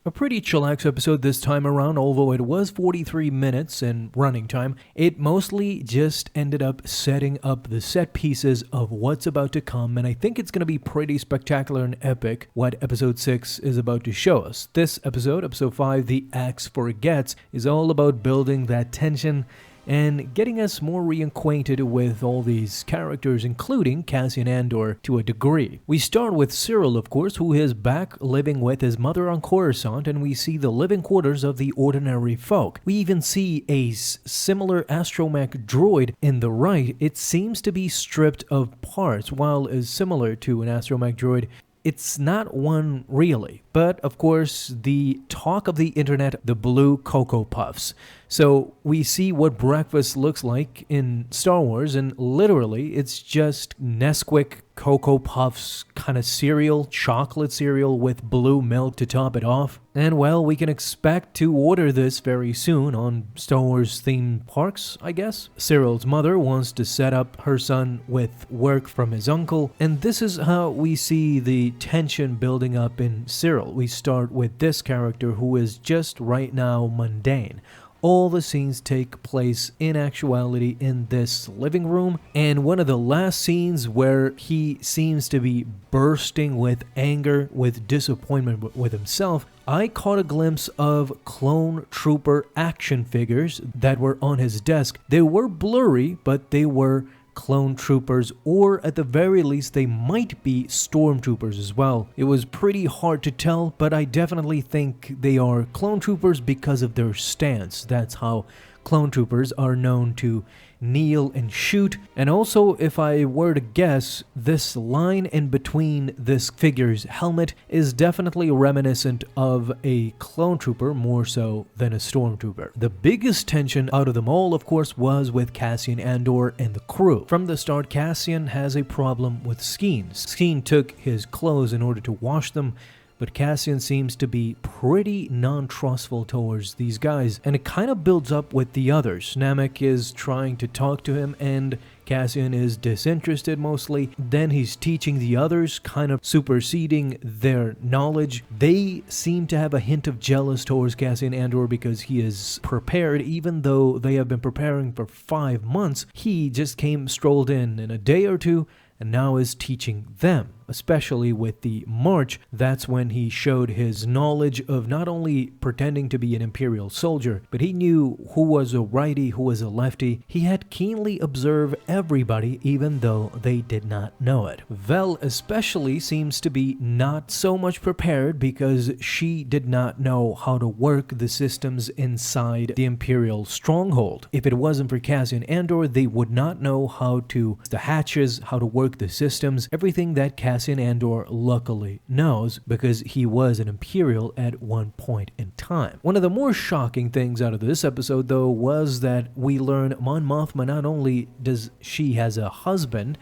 A pretty chillax episode this time around, although it was 43 minutes in running time. It mostly just ended up setting up the set pieces of what's about to come, and I think it's going to be pretty spectacular and epic what episode 6 is about to show us. This episode, episode 5, The Axe Forgets, is all about building that tension and getting us more reacquainted with all these characters, including Cassian Andor to a degree. We start with Cyril, of course, who is back living with his mother on Coruscant, and we see the living quarters of the ordinary folk. We even see a similar astromech droid in the right. It seems to be stripped of parts, while is similar to an astromech droid. It's not one really, but of course the talk of the internet, the blue Cocoa Puffs. So we see what breakfast looks like in Star Wars, and literally it's just Nesquik Cocoa Puffs kind of cereal, chocolate cereal with blue milk to top it off. And well, we can expect to order this very soon on Star Wars themed parks, I guess. Cyril's mother wants to set up her son with work from his uncle, and this is how we see the tension building up in Cyril. We start with this character who is just right now mundane. All the scenes take place in actuality in this living room, and one of the last scenes where he seems to be bursting with anger, with disappointment with himself, I caught a glimpse of clone trooper action figures that were on his desk. They were blurry, but they were clone troopers, or at the very least they might be stormtroopers as well. It was pretty hard to tell, but I definitely think they are clone troopers because of their stance. That's how clone troopers are known to kneel and shoot. And also, if I were to guess, this line in between this figure's helmet is definitely reminiscent of a clone trooper more so than a stormtrooper. The biggest tension out of them all, of course, was with Cassian Andor and the crew. From the start, Cassian has a problem with Skeen. Skeen took his clothes in order to wash them, but Cassian seems to be pretty non-trustful towards these guys, and it kind of builds up with the others. Namek is trying to talk to him, and Cassian is disinterested mostly. Then he's teaching the others, kind of superseding their knowledge. They seem to have a hint of jealous towards Cassian Andor because he is prepared, even though they have been preparing for 5 months. He just strolled in a day or two, and now is teaching them, especially with the march. That's when he showed his knowledge of not only pretending to be an Imperial soldier, but he knew who was a righty, who was a lefty. He had keenly observed everybody, even though they did not know it. Vel especially seems to be not so much prepared because she did not know how to work the systems inside the Imperial stronghold. If it wasn't for Cassian Andor, they would not know how to the hatches, how to work the systems, everything that Cassian Andor luckily knows because he was an Imperial at one point in time. One of the more shocking things out of this episode, though, was that we learn Mon Mothma, not only does she has a husband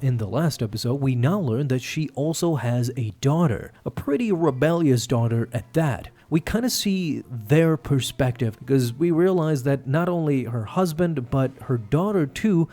in the last episode, we now learn that she also has a daughter, a pretty rebellious daughter at that. We kind of see their perspective because we realize that not only her husband, but her daughter too,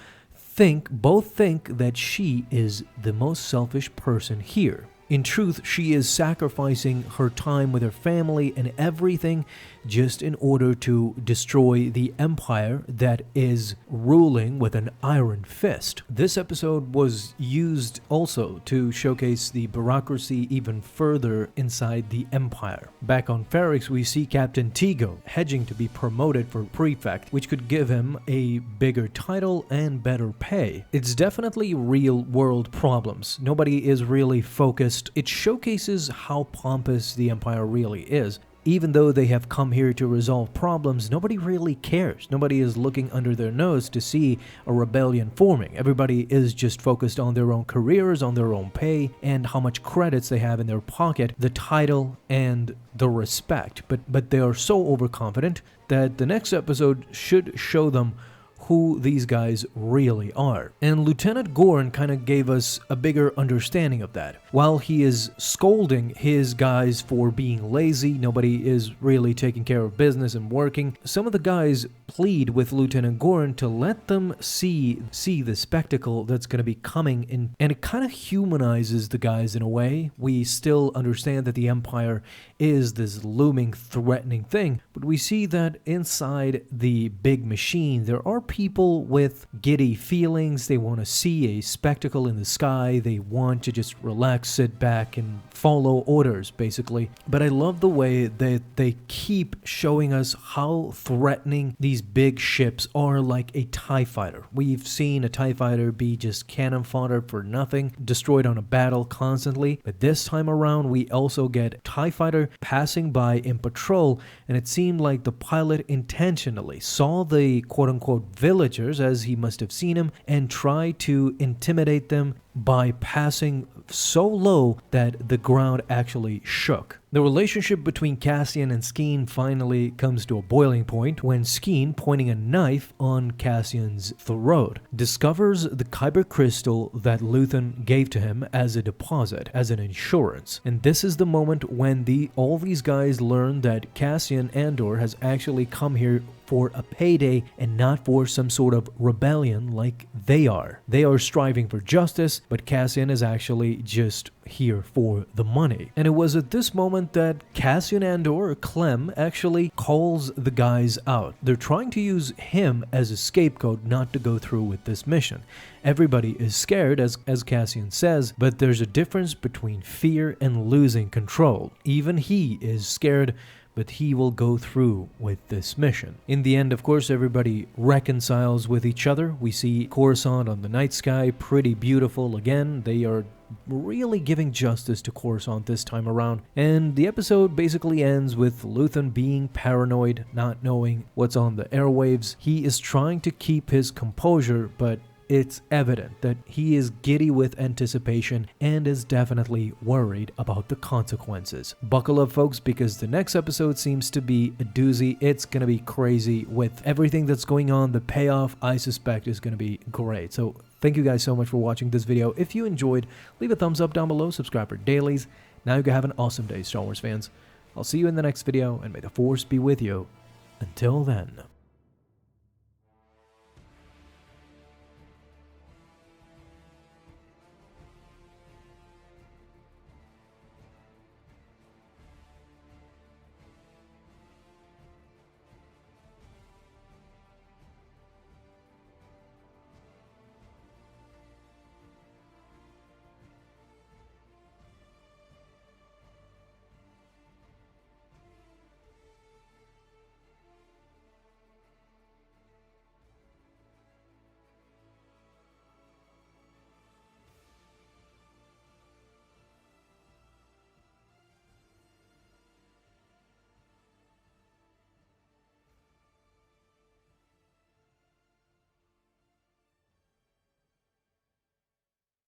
both think that she is the most selfish person here. In truth, she is sacrificing her time with her family and everything just in order to destroy the empire that is ruling with an iron fist. This episode was used also to showcase the bureaucracy even further inside the empire. Back on Ferrix, we see Captain Tigo hedging to be promoted for prefect, which could give him a bigger title and better pay. It's definitely real-world problems. Nobody is really focused. It showcases how pompous the empire really is. Even though they have come here to resolve problems, nobody really cares. Nobody is looking under their nose to see a rebellion forming. Everybody is just focused on their own careers, on their own pay, and how much credits they have in their pocket, the title, and the respect. But they are so overconfident that the next episode should show them who these guys really are. And Lieutenant Gorn kind of gave us a bigger understanding of that. While he is scolding his guys for being lazy, nobody is really taking care of business and working, some of the guys plead with Lieutenant Gorn to let them see the spectacle that's going to be coming in, and it kind of humanizes the guys in a way. We still understand that the Empire is this looming, threatening thing, but we see that inside the big machine, there are people with giddy feelings. They want to see a spectacle in the sky. They want to just relax, sit back, and follow orders, basically. But I love the way that they keep showing us how threatening these big ships are, like a TIE fighter. We've seen a TIE fighter be just cannon fodder for nothing, destroyed on a battle constantly. But this time around, we also get TIE fighter passing by in patrol, and it seemed like the pilot intentionally saw the quote-unquote villagers, as he must have seen him, and tried to intimidate them by passing so low that the ground actually shook. The relationship between Cassian and Skeen finally comes to a boiling point when Skeen, pointing a knife on Cassian's throat, discovers the kyber crystal that Luthen gave to him as a deposit, as an insurance. And this is the moment when all these guys learn that Cassian Andor has actually come here for a payday and not for some sort of rebellion like they are. They are striving for justice, but Cassian is actually just here for the money. And it was at this moment that Cassian Andor, or Clem, actually calls the guys out. They're trying to use him as a scapegoat not to go through with this mission. Everybody is scared, as Cassian says, but there's a difference between fear and losing control. Even he is scared, but he will go through with this mission. In the end, of course, everybody reconciles with each other. We see Coruscant on the night sky, pretty beautiful again. They are really giving justice to Coruscant this time around. And the episode basically ends with Luthen being paranoid, not knowing what's on the airwaves. He is trying to keep his composure, but it's evident that he is giddy with anticipation and is definitely worried about the consequences. Buckle up, folks, because the next episode seems to be a doozy. It's going to be crazy with everything that's going on. The payoff, I suspect, is going to be great. So thank you guys so much for watching this video. If you enjoyed, leave a thumbs up down below, subscribe for dailies. Now you can have an awesome day, Star Wars fans. I'll see you in the next video, and may the Force be with you. Until then.